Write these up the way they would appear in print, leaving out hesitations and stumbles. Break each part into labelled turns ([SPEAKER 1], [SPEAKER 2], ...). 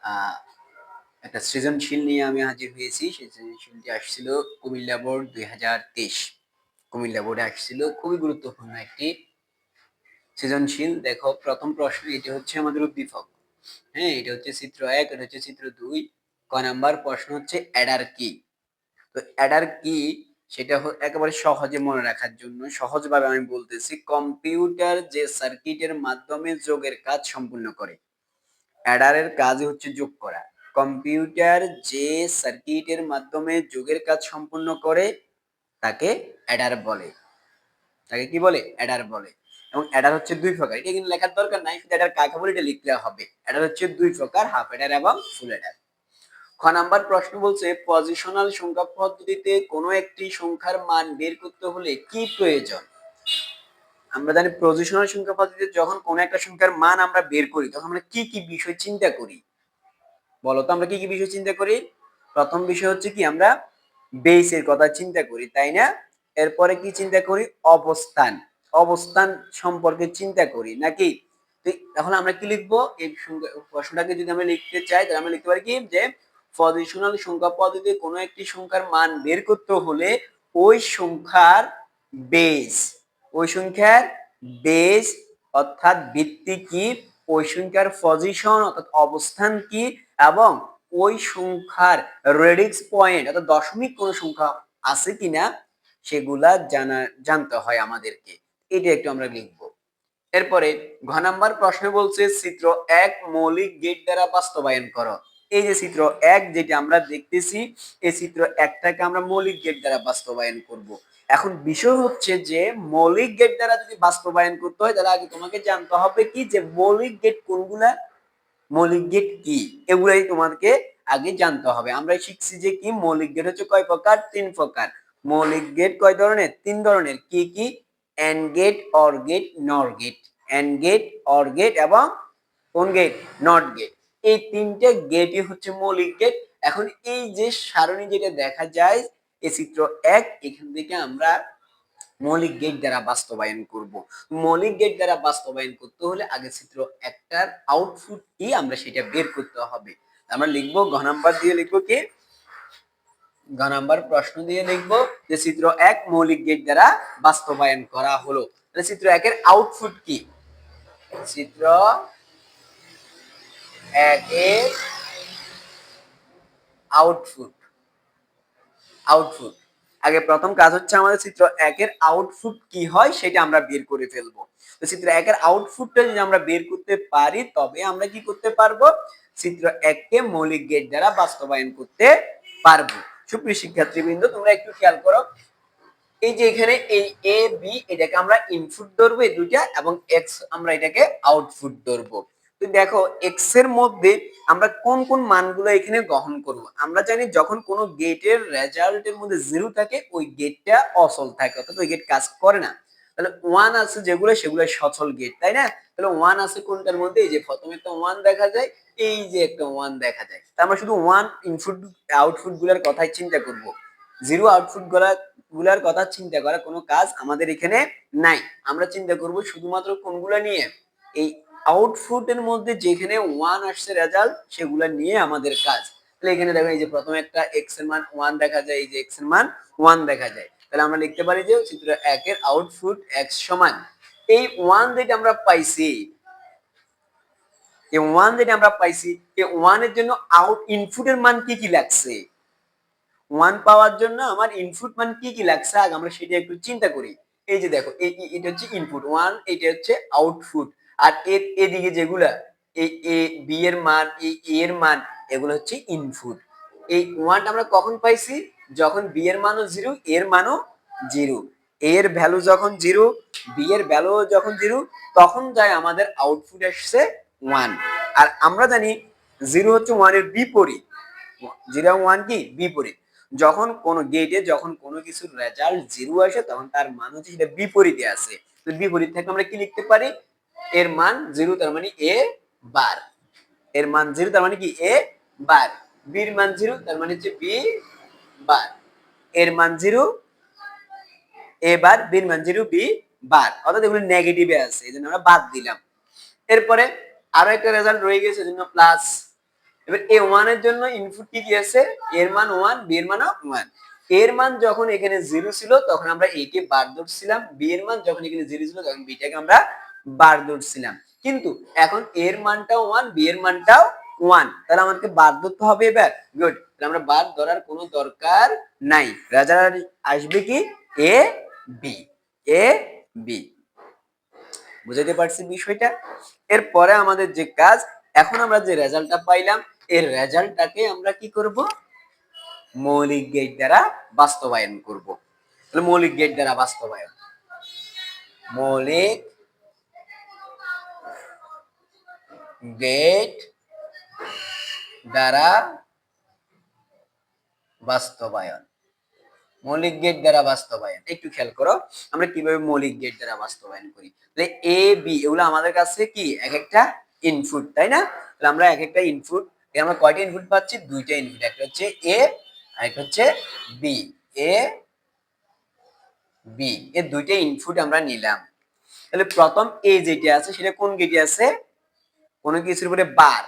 [SPEAKER 1] আহ, একটা সৃজনশীল নিয়ে আমি হাজির হয়েছি। সেই সৃজনশীলটি আসছিল কুমিল্লা বোর্ড 2023। কুমিল্লা বোর্ডে আসছিল, খুবই গুরুত্বপূর্ণ একটি সৃজনশীল। দেখো প্রথম প্রশ্ন, এটি হচ্ছে আমাদের উদ্দীপক। হ্যাঁ, এটা হচ্ছে চিত্র 1, এটা হচ্ছে চিত্র 2। ক নাম্বার প্রশ্ন হচ্ছে অ্যাডার কি। তো অ্যাডার কি সেটা একেবারে সহজে মনে রাখার জন্য সহজভাবে আমি বলতেছি, কম্পিউটার যে সার্কিটের মাধ্যমে যোগের কাজ সম্পূর্ণ করে। অ্যাডারের কাজই হচ্ছে যোগ করা। কম্পিউটার যে সার্কিটের মাধ্যমে যোগের কাজ সম্পূর্ণ করে তাকে অ্যাডার বলে। তাকে কি বলে? অ্যাডার বলে। এবং অ্যাডার হচ্ছে দুই প্রকার, এটা কিন্তু লেখার দরকার নাই, শুধু অ্যাডার কাকে বলে এটা লিখলে হবে। অ্যাডার হচ্ছে দুই প্রকার, হাফ অ্যাডার এবং ফুল অ্যাডার। খ নাম্বার প্রশ্ন বলছে, পজিশনাল সংখ্যা পদ্ধতিতে কোনো একটি সংখ্যার মান বের করতে হলে কি প্রয়োজন? আমরা জানি পজিশনাল সংখ্যা পদ্ধতিতে যখন কোনো একটা সংখ্যার মান আমরা বের করি তখন আমরা কি কি বিষয় চিন্তা করি? বলো তো, আমরা কি কি বিষয় চিন্তা করি? প্রথম বিষয় হচ্ছে কি, আমরা বেসের কথা চিন্তা করি, তাই না? এরপরে কি চিন্তা করি? অবস্থান। অবস্থান সম্পর্কে চিন্তা করি নাকি? তাহলে আমরা কি লিখবো? এই প্রশ্নটাকে যদি আমরা লিখতে চাই তাহলে আমরা লিখতে পারি কি, যে পজিশনাল সংখ্যা পদ্ধতিতে কোনো একটি সংখ্যার মান বের করতে হলে ওই সংখ্যার বেস, ওই সংখ্যার বেস অর্থাৎ ভিত্তি কি, ওই সংখ্যার পজিশন অর্থাৎ অবস্থান কি, এবং ওই সংখ্যার রেডিক্স পয়েন্ট অর্থাৎ দশমিক কোন সংখ্যা আছে কিনা সেগুলা জানতে হয় আমাদেরকে। এটা একটু আমরা লিখবো। এরপরে ঘ নাম্বার প্রশ্ন বলছে, চিত্র 1 মৌলিক গেট দ্বারা বাস্তবায়ন করো। এই যে চিত্র 1 যেটা আমরা দেখতেছি, এই চিত্র 1টাকে আমরা মৌলিক গেট দ্বারা বাস্তবায়ন করব। এখন বিষয় হচ্ছে যে মৌলিক গেট দ্বারা যদি বাস্তবায়ন করতে হয় তাহলে আগে তোমাকে জানতে হবে কি, যে মৌলিক গেট কোনগুলা, মৌলিক গেট কি, এগুলাই তোমাকে আগে জানতে হবে। আমরা শিখছি যে কি, মৌলিক গেট হচ্ছে কয় প্রকার? 3 প্রকার। মৌলিক গেট কয় ধরনের? 3 ধরনের। কি কি? And gate, or gate, nor gate. And gate, or gate এবং কোন গেট? Not get. এই তিনটে গেটই হচ্ছে মৌলিক গেট। এখন এই যে সারণী যেটা দেখা যায় এই চিত্র 1, এখান থেকে আমরা মৌলিক গেট দ্বারা বাস্তবায়ন করব। মৌলিক গেট দ্বারা বাস্তবায়ন করতে হলে আগে চিত্র একটার আউটপুট কি আমরা সেটা বের করতে হবে। আমরা লিখবো ঘ নাম্বার দিয়ে, লিখবো কি, ঘ নাম্বার প্রশ্ন দিয়ে লিখবো যে চিত্র 1 মৌলিক গেট দ্বারা বাস্তবায়ন করা হলো। তাহলে চিত্র 1 এর আউটপুট কি? চিত্র 1 এর আউটপুট, আউটপুট আগে প্রথম কাজ হচ্ছে আমাদের চিত্র 1 এর আউটপুট কি হয় সেটা আমরা বের করে ফেলবো। তো চিত্র 1 এর আউটপুটটা যদি আমরা বের করতে পারি তবে আমরা কি করতে পারবো? চিত্র 1 কে মৌলিক গেট দ্বারা বাস্তবায়ন করতে পারবো। সুপ্রিয় শিক্ষার্থীবৃন্দ, তোমরা একটু খেয়াল করো, এই যে এখানে এই এ বি এটাকে আমরা ইনপুট ধরবো এই দুইটা, এবং এক্স আমরা এটাকে আউটপুট ধরবো। তো দেখো এক্স এর মধ্যে আমরা কোন কোন মানগুলো এখানে গ্রহণ করব। আমরা জানি যখন কোনো গেটের রেজাল্টের মধ্যে 0 থাকে ওই গেটটা অচল থাকে, অর্থাৎ ওই গেট কাজ করে না। তাহলে 1 আছে যেগুলো, সেগুলো সচল গেট, তাই না? তাহলে 1 আছে কোনটার মধ্যে? এই যে প্রথমে একটা 1 দেখা যায়, এই যে একটা 1 দেখা যায়। তা আমরা শুধু 1 ইনপুট আউটপুট গুলোর কথাই চিন্তা করব। 0 আউটপুট গুলার কথা চিন্তা করা কোনো কাজ আমাদের এখানে নাই। আমরা চিন্তা করব শুধুমাত্র কোনগুলা নিয়ে? এই আউটপুটের মধ্যে যেখানে 1 আসছে রেজাল্ট, সেগুলা নিয়ে আমাদের কাজ। তাহলে এখানে দেখো এই যে প্রথমে একটা x এর মান 1 দেখা যায়, এই যে x এর মান 1 দেখা যায়। তাহলে আমরা লিখতে পারি যে চিত্র 1 এর আউটপুট x সমান এই 1 যেটা আমরা পাইছি, এই 1 যেটা আমরা পাইছি, এই 1 এর জন্য ইনপুটের মান কি কি লাগছে? 1 পাওয়ার জন্য আমার ইনপুট মান কি কি লাগছে আগে আমরা সেটা একটু চিন্তা করি। এই যে দেখো এটা হচ্ছে ইনপুট 1, এটা হচ্ছে আউটপুট। আর এর এদিকে যেগুলা এই এ বি এর মান, এই এ এর মান, এগুলো হচ্ছে ইনপুট। এই 1টা আমরা কখন পাইছি? যখন বি এর মানও 0, এর মানও 0। এর ভ্যালু যখন 0, বি এর ভ্যালু যখন 0, তখন যায় আমাদের আউটপুট আসছে 1। আর আমরা জানি 0 হচ্ছে 1 এর বিপরীত। 0 এবং 1 কি? বিপরীত। যখন কোন গেটে যখন কোনো কিছুর রেজাল্ট 0 আসে তখন তার মান হচ্ছে সেটা বিপরীতে আছে। তো বিপরীত থেকে আমরা কি লিখতে পারি? এর মান 0 তার মানে এ বার। এর মান 0 তার মানে কি? এ বার। বি এর মান 0 তার মানে হচ্ছে বি বার। এর মান 0 এ বার, বি এর মান 0 বি বার। অর্থাৎ এগুলো নেগেটিভে আছে, এজন্য আমরা বাদ দিলাম। এরপরে আরো একটা রেজাল্ট রয়ে গেছে, এজন্য প্লাস। এবার এ ওয়ান এর জন্য ইনপুট কি কি আছে, এর মান ওয়ান, বি এর মান ওয়ান। এর মান যখন এখানে জিরো ছিল তখন আমরা এ কে বার ধরছিলাম, বি এর মান যখন এখানে জিরো ছিল তখন বি টাকে আমরা বার ধরছিলাম। কিন্তু এখন এর মানটাও ওয়ান, বি এর মানটাও ওয়ান, তাহলে আমাদেরকে বার ধরতে হবে। এবার গুড, তাহলে আমরা বার ধরার কোনো দরকার নাই। রেজাল্ট আসবে কি এ বি, এ বি। বুঝাতে পারছি বিষয়টা? এরপরে আমাদের যে কাজ, এখন আমরা যে রেজাল্টটা পাইলাম এর রেজাল্টটাকে আমরা কি করব, মৌলিক গেট দ্বারা বাস্তবায়ন করব। তাহলে মৌলিক গেট দ্বারা বাস্তবায়ন, মৌলিক গেট দ্বারা বাস্তবায়ন, মৌলিক গেট দ্বারা বাস্তবায়ন। একটু খেয়াল করো আমরা কিভাবে মৌলিক গেট দ্বারা বাস্তবায়ন করি। তাহলে এ বি এগুলো আমাদের কাছে কি এক একটা ইনপুট, তাই না? তাহলে আমরা এক একটা ইনপুট, আমরা কয়টা ইনপুট পাচ্ছি, দুইটা ইনপুট, একটা হচ্ছে এ আর একটা হচ্ছে বি। এ বি এর দুইটা ইনপুট আমরা নিলাম। তাহলে প্রথম এ যেটা আছে সেটা কোন গেটে আছে, কোন কিছুর উপরে বার,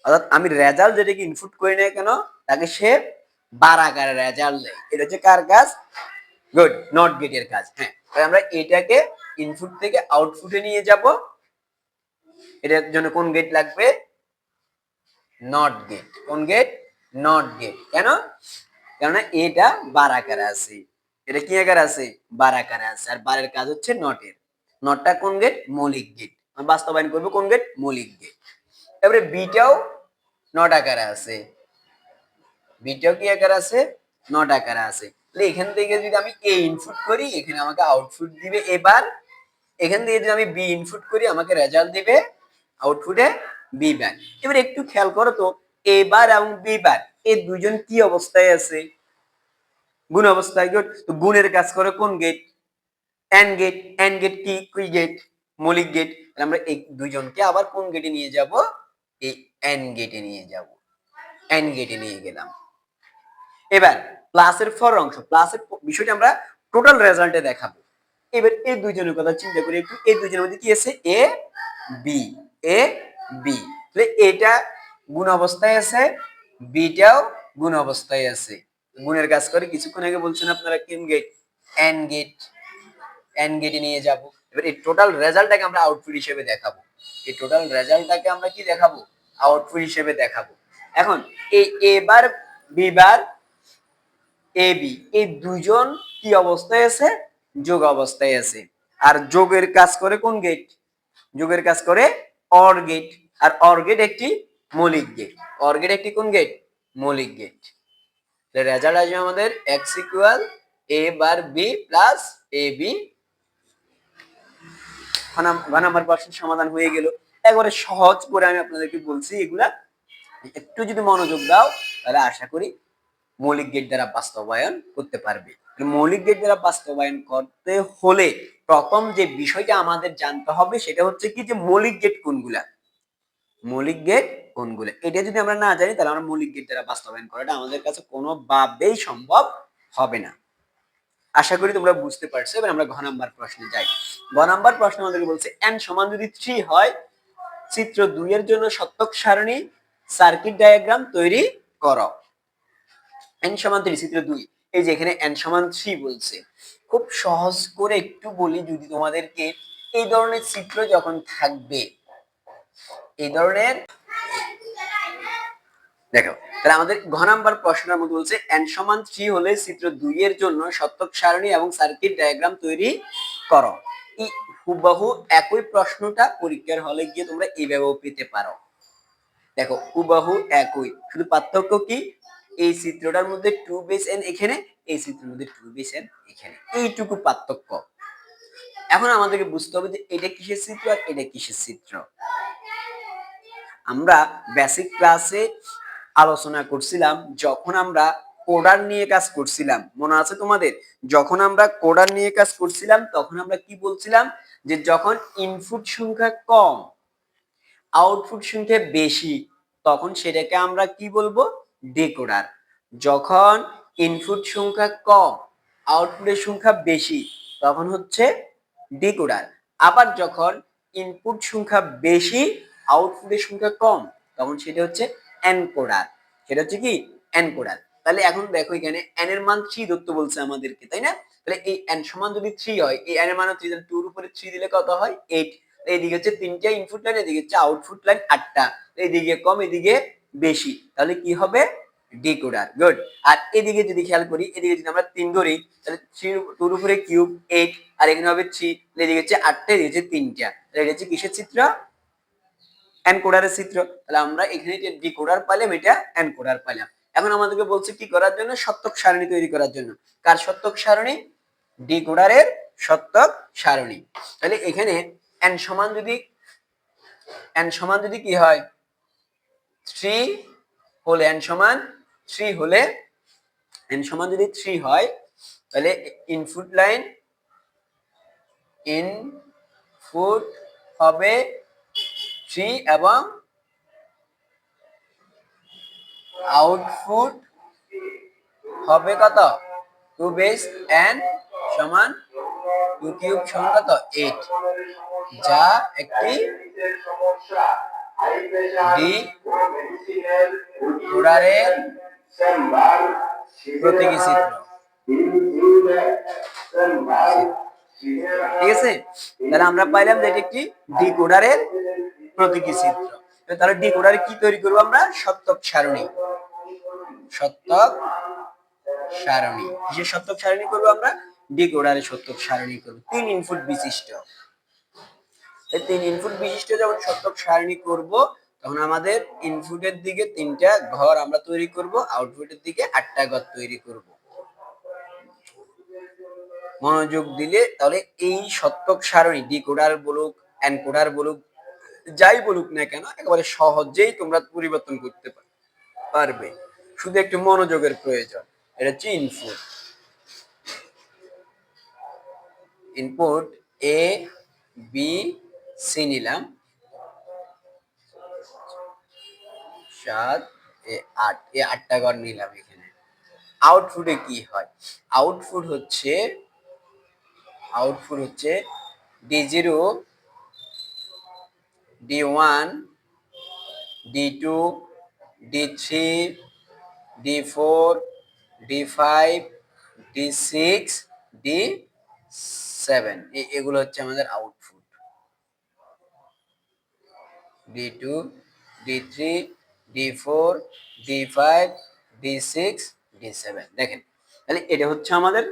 [SPEAKER 1] অর্থাৎ আমি রেজাল্ট যেটাকে ইনপুট করি না কেন তাকে সে বার আকারে রেজাল্ট দেয়। এটা হচ্ছে কার কাজ, গুড, নট গেটের কাজ। হ্যাঁ, তাহলে আমরা এটাকে ইনপুট থেকে আউটপুটে নিয়ে যাব। এটার জন্য কোন গেট লাগবে, নট গেট। কোন গেট, নট গেট। কেন, কারণ এটা বার আকারে আছে, এটা কি আকারে আছে, বার আকারে আছে, আর বারের কাজ হচ্ছে নটের। নটটা কোন গেট, মৌলিক গেট। বাস্তবায়ন করবো কোন গেট, মৌলিক গেট। তারপরে বিটাও নট আকারে আছে, বিটাও কি আকারে আছে, নট আকারে আছে। তাহলে এখান থেকে যদি আমি এ ইনপুট করি এখানে আমাকে আউটপুট দিবে এবার, এখান থেকে যদি আমি বি ইনপুট করি আমাকে রেজাল্ট দিবে আউটপুটে বি বার। এবার একটু খেয়াল করো তো এ বার এবং বি বার এই দুজন কি অবস্থায় আছে, গুণ অবস্থায়। গুড, তো গুণের কাজ করে কোন gate, and gate. And gate কি, কি গেট, মৌলিক গেট। আমরা এই দুইজনকে আবার কোন গেটে নিয়ে যাব, এই এন্ড গেটে নিয়ে যাব, এন্ড গেটে নিয়ে গেলাম। এবার প্লাসের ফর অংশ, প্লাসের বিষয়টা আমরা টোটাল রেজাল্টে দেখাবো। এবার এই দুইজনের কথা চিন্তা করি একটু, এই দুইজনের মধ্যে কি আছে, এ বি, এ বি। তাহলে এটা গুণ অবস্থায় আছে, বিটাও গুণ অবস্থায় আছে। গুণের কাজ করে কিছুক্ষণ আগে বলছেন আপনারা কোন গেট, এন্ড গেট, এন্ড গেটে নিয়ে যাব। এবার এই টোটাল রেজাল্টটাকে আমরা আউটপুট হিসেবে দেখাবো, এই টোটাল রেজাল্টটাকে আমরা কি দেখাবো, আউটপুট হিসেবে দেখাবো। এখন এই এ বার বি বার এ বি এই দুইজন কি অবস্থায় আছে, যোগ অবস্থায় আছে। আর যোগের কাজ করে কোন গেট, যোগের কাজ করে অর গেট। আর অর গেট একটি মৌলিক গেট, অর গেট একটি কোন গেট, মৌলিক গেট। রেজাল্ট আসবে আমাদের x ইকুয়াল a বার b plus a b. Number প্রশ্নের সমাধান হয়ে গেল। একবারে সহজ করে আমি আপনাদেরকে বলছি, এগুলা একটু যদি মনোযোগ দাও তাহলে আশা করি মৌলিক গেট দ্বারা বাস্তবায়ন করতে পারবে। মৌলিক গেট দ্বারা বাস্তবায়ন করতে হলে প্রথম যে বিষয়টা আমাদের জানতে হবে সেটা হচ্ছে কি, যে মৌলিক গেট কোনগুলা, মৌলিক গেট কোনগুলা। এটা যদি আমরা না জানি তাহলে আমরা মৌলিক গেট দ্বারা বাস্তবায়ন করাটা আমাদের কাছে কোনোভাবেই সম্ভব হবে না। আশা করি তোমরা বুঝতে পারছো। এবার আমরা ঘ নাম্বার প্রশ্নে যাই। ঘ নাম্বার প্রশ্ন আমাদেরকে বলছে n সমান যদি 3 হয় চিত্র 2 এর জন্য সত্যক সারণী সার্কিট ডায়াগ্রাম তৈরি করো। n সমান 3, চিত্র 2। এই যে এখানে n সমান 3 বলছে, খুব সহজ করে একটু বলি, যদি তোমাদেরকে এই ধরনের চিত্র যখন থাকবে, এই ধরনের, দেখো তাহলে আমাদের ঘ নাম্বার প্রশ্নের মধ্যে বলছে n সমান 3 হলে চিত্র 2 এর জন্য সত্যক সারণী এবং সার্কিট ডায়াগ্রাম তৈরি করো। এই হুবহু একই প্রশ্নটা পরীক্ষার হলে গিয়ে তোমরা এইভাবেও পেতে পারো। দেখো হুবহু একই, শুধু পার্থক্য কি, এই চিত্রটার মধ্যে 2 বেস n এখানে, এই চিত্রের মধ্যে 2 বেস n এখানে, এইটুকু পার্থক্য। এখন আমাদেরকে বুঝতে হবে যে এটা কিসের চিত্র আর এটা কিসের চিত্র। আমরা বেসিক ক্লাসে আলোচনা করছিলাম যখন আমরা কোডার নিয়ে কাজ করছিলাম, মনে আছে তোমাদের? যখন আমরা কোডার নিয়ে কাজ করছিলাম তখন আমরা কি বলছিলাম, যে যখন ইনপুট সংখ্যা কম আউটপুট সংখ্যা বেশি তখন সেটাকে আমরা কি বলবো, ডিকোডার। যখন ইনপুট সংখ্যা কম আউটপুটের সংখ্যা বেশি তখন হচ্ছে ডিকোডার। আবার যখন ইনপুট সংখ্যা বেশি আউটপুটের সংখ্যা কম তখন সেটা হচ্ছে এনকোডার, সেটা হচ্ছে কি এনকোডার। তাহলে এখন দেখো এখানে n এর মান 3 ধরতে বলছে আমাদেরকে, তাই না? তাহলে এই n সমান যদি 3 হয়, এই n এর মান 3, তাহলে 2 এর উপরে 3 দিলে কত হয় 8। এইদিকে হচ্ছে 3টা ইনপুট লাইন, এদিকে হচ্ছে আউটপুট লাইন 8টা, এইদিকে কম এদিকে বেশি, তাহলে কি হবে ডিকোডার। গুড। আর এদিকে যদি খেয়াল করি, এদিকে যদি আমরা 3 ধরি, তাহলে 3 2 এর উপরে কিউব 8, আর এখানে হবে 3, এদিকে হচ্ছে 8টা, এদিকে হচ্ছে 3টা, তাহলে এটা হচ্ছে কিসের চিত্র? এনকোডারের চিত্র। তাহলে আমরা এখানে যে ডিকোডার পাইলাম, এটা এনকোডার পাইলাম। এখন আমাদেরকে বলছে কি করার জন্য? সত্যক সারণী তৈরি করার জন্য। কার সত্যক সারণী? ডিকোডারের সত্যক সারণী। তাহলে এখানে n সমান যদি কি হয় 3 হলে, n সমান 3 হলে, n সমান যদি 3 হয়, তাহলে ইনপুট হবে 3 এবং আউটপুট হবে কত? 2 বেস n সমান 2 কিউব সমান কত? 8, যা একটি ডিকোডারের প্রতীকী চিত্র। ঠিক আছে? তাহলে আমরা পাইলাম যে এটি একটি ডিকোডারের প্রতীকী চিত্র। তাহলে ডিকোডারে কি তৈরি করব আমরা? সত্যক সারণী। সত্যক সারণী। কিসের সত্যক সারণী করব আমরা? ডিকোডারের সত্যক সারণী করব। 3 ইনপুট বিশিষ্ট। এই 3 ইনপুট বিশিষ্ট যখন সত্যক সারণী করব, তখন আমাদের ইনপুটের দিকে 3টা ঘর আমরা তৈরি করব, আউটপুটের দিকে 8টা ঘর তৈরি করব। মনোযোগ দিলে তাহলে এই সত্যক সারণী, ডিকোডার বলুক, এনকোডার বলুক, যাই বলুক না কেন, একেবারে সহজেই তোমরা পরিবর্তন করতে পারবে, শুধু একটু মনোযোগের প্রয়োজন। এটা হচ্ছে ইনপুট এ বি সি নিলাম, 7 এ 8, এ 8টা ঘর নিলাম এখানে। আউটপুটে কি হয়? আউটপুট হচ্ছে D0, D1, D2, D3, D4, D5, D6, D7, এগুলো হচ্ছে আমাদের output. D2, D3, D4, D5, D6, D7। দেখেন, তাহলে এটা হচ্ছে আমাদের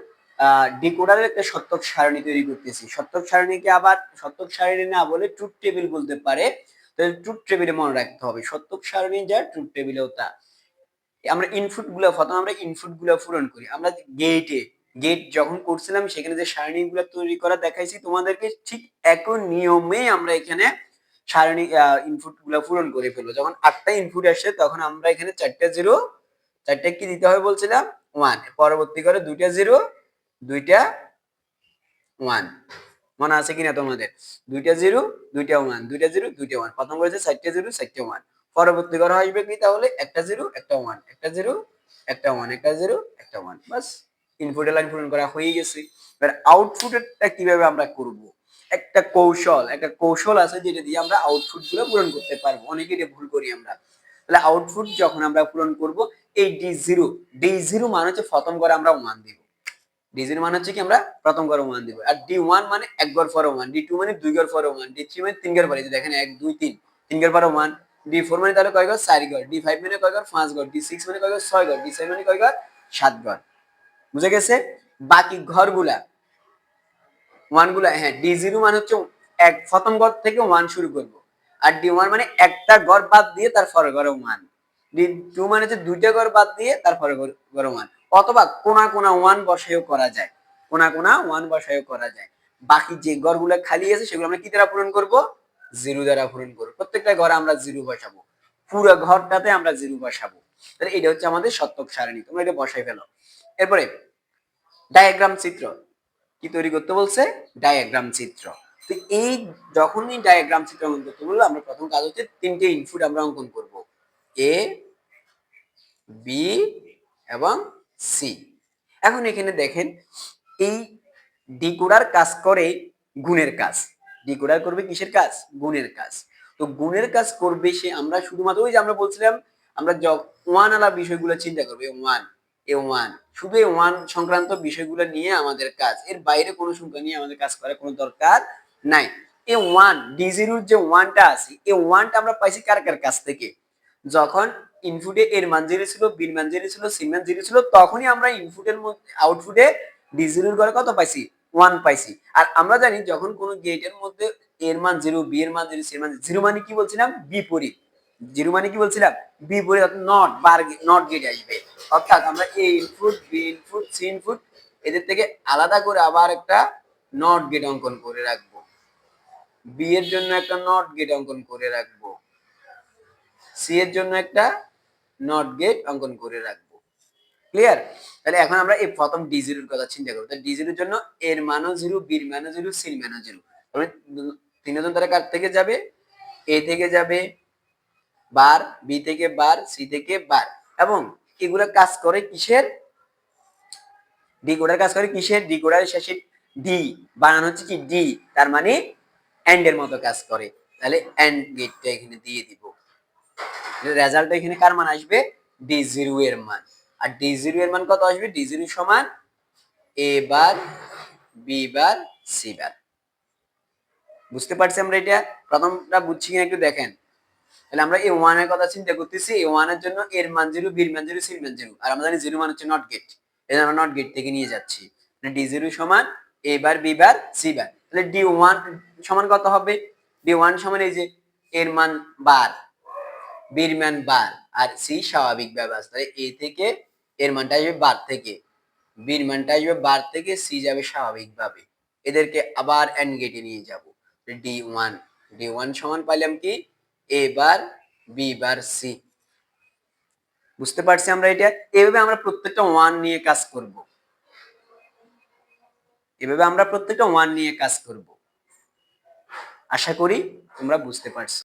[SPEAKER 1] ডিকোডারের একটা সত্যক সারণী তৈরি করতেছি। সত্যক সারণীকে আবার সত্যক সারণী না বলে ট্রুথ টেবিল বলতে পারে। তাহলে ট্রুথ টেবিলে মনে রাখতে হবে, সত্যক সারণী যা, ট্রুথ টেবিলেও তা। আমরা ইনপুট গুলো পূরণ করি। আমরা গেট যখন করছিলাম, সেখানে যে সারণী গুলো তৈরি করা দেখাইছি তোমাদেরকে, ঠিক একই নিয়মে আমরা এখানে সারণী ইনপুট গুলো পূরণ করে ফেলবো। যখন 8টা ইনপুট আসে, তখন আমরা এখানে 4টা 0, 4টা কি দিতে হবে বলছিলাম? 1। পরবর্তী করে 2টা 0, 2টা 1। মনে আছে কিনা তোমাদের? 2টা 0, 2টা 1, 2টা 0, 2টা 1। প্রথম করেছে 4টা 0, 4টা 1। পরবর্তী করে আসবে কি তাহলে? একটা 0, একটা 1, একটা 0, একটা 1, একটা 0, একটা 1। বাস, ইনপুটের লাইন পূরণ করা হয়ে গেছে। এবার আউটপুটটা কিভাবে আমরা করব? একটা কৌশল আছে, যেটা দিয়ে আমরা আউটপুট গুলো পূরণ করতে পারবো। অনেকেই এটা ভুল করি আমরা। তাহলে আউটপুট যখন আমরা পূরণ করব, এই D0 মানে হচ্ছে প্রথম করে আমরা 1 দিব। D0 মানে হচ্ছে কি আমরা প্রথম ঘরে 1 দিব। আর D1 মানে এক ঘর পরে 1, D2 মানে দুই ঘর পরে 1, D3 মানে তিন ঘর পরে। দেখেন 1 2 3, তিন ঘর পরে 1। D4 মানে তাহলে কয় ঘর? 4 ঘর। D5 মানে কয় ঘর? 5 ঘর। D6 মানে কয় ঘর? 6 ঘর। D7 মানে কয় ঘর? 7 ঘর। বুঝে গেছে? বাকি ঘরগুলা 1 গুলা, হ্যাঁ, D0 মানে হচ্ছে এক প্রথম ঘর থেকে 1 শুরু করব। আর D1 মানে একটা ঘর বাদ দিয়ে তারপরে ঘরে 1। D2 মানে হচ্ছে দুইটা ঘর বাদ দিয়ে তারপরে ঘরে 1। অথবা কোনা 1 বসায়ও করা যায়। কোনা 1 বসায়ও করা যায়। বাকি যে ঘরগুলো খালি আছে, সেগুলো আমরা কি দ্বারা পূরণ করব? 0 দ্বারা পূরণ করব। প্রত্যেকটা ঘরে আমরা 0 বসাবো। পুরো ঘরটাতে আমরা 0 বসাবো। তাহলে এটা হচ্ছে আমাদের সত্যক সারণী। তোমরা এটা বসাই ফেলো। এরপরে ডায়াগ্রাম চিত্র কি তৈরি করতে বলছে? ডায়াগ্রাম চিত্র। তো এই যখনই ডায়াগ্রাম চিত্র অঙ্কন করতে বললো, আমরা প্রথম কাজ হচ্ছে 3টে ইনপুট আমরা অঙ্কন করব, এ বি এবং সি। এখন এখানে দেখেন, এই ডিকোডার কাজ করে গুণের কাজ। ডিকোডার করবে কিসের কাজ? গুণের কাজ। তো গুণের কাজ করবে সে, আমরা শুধুমাত্র ওই যে আমরা বলছিলাম আমরা ওয়ান আলা বিষয়গুলো চিন্তা করবো। এ ওয়ান শুধু এই ওয়ান সংক্রান্ত বিষয়গুলো নিয়ে আমাদের কাজ, এর বাইরে কোনো সংখ্যা নিয়ে আমাদের কাজ করার কোনো দরকার নাই। এ ওয়ান ডি জিরোর যে ওয়ানটা আছে, এই ওয়ানটা আমরা পাইছি কার কার কাছ থেকে? যখন ইনপুটে এর মান জিরো ছিল, বির মান জিরো ছিল, সি মান জিরো ছিল, তখনই আমরা ইনপুটের মধ্যে আউটপুটে ডি জিরোর ঘরে কত পাইছি? ওয়ান পাইছি। আর আমরা জানি যখন কোনো গেটের মধ্যে এর মান জিরো, বি এর মান জিরো, সি এর মান জিরো, মানে কি বলছিলাম? বিপরীত। জিরো মানে কি বলছিলাম? বিপরীত, নট নট গেট আসবে। অর্থাৎ আমরা A input, B input, C input, এদের থেকে আলাদা করে আবার একটা নট গেট অঙ্কন করে রাখবো। বি এর জন্য একটা নট গেট অঙ্কন করে রাখবো, সি এর জন্য একটা নট গেট অঙ্কন করে রাখবো। ক্লিয়ার? তাহলে এখন আমরা এই প্রথম ডি জিরোর কথা চিন্তা করব। তাহলে ডি জিরোর জন্য এর মানও জিরো, বির মানও জিরো, সির মানও জিরো। তাহলে তিনজন তারা কার থেকে যাবে? এ থেকে যাবে বার, বি থেকে বার, সি থেকে বার। এবং এগুলা কাজ করে কিসের? ডিকোডার কাজ করে কিসের? ডিকোডারের শেষে ডি বানানো হচ্ছে কি? ডি, তার মানে এন্ড এর মতো কাজ করে। তাহলে এন্ড গেটটা এখানে দিয়ে দিব। রেজাল্ট এখানে কার মান আসবে? ডি জিরো এর মান। আর ডি জিরো এর মান কত আসবে? ডি জিরো সমান এ বার, বি বার, সি বার। বুঝতে পারছি আমরা এটা? প্রথমটা বুঝছি কিনা একটু দেখেন। তাহলে আমরা এই ওয়ান এর কথা চিন্তা করতেছি। এই ওয়ান এর জন্য এর মান জিরো, বির মান জিরো, সির মান জিরো। আর আমরা জানি জিরো মান হচ্ছে নট গেট, এই জন্য আমরা নট গেট থেকে নিয়ে যাচ্ছি। ডি জিরো সমান এ বার, বি বার, সি বার। তাহলে ডি ওয়ান সমান কত হবে? ডি ওয়ান সমান এই যে এর মান বার, বির মান বার, আর সি স্বাভাবিক ভাবে আসবে। তাহলে এ থেকে এর মানটা আসবে বার থেকে, বির মানটা আসবে বার থেকে, সি যাবে স্বাভাবিক ভাবে। এদেরকে আবার এন্ড গেটে নিয়ে যাব। ডি ওয়ান, ডি ওয়ান সমান পাইলাম কি? এ বার, বি বার, সি। বুঝতে পারছি আমরা এটা? এভাবে আমরা প্রত্যেকটা ওয়ান নিয়ে কাজ করব। এভাবে আমরা প্রত্যেকটা ওয়ান নিয়ে কাজ করব। আশা করি তোমরা বুঝতে পারছো।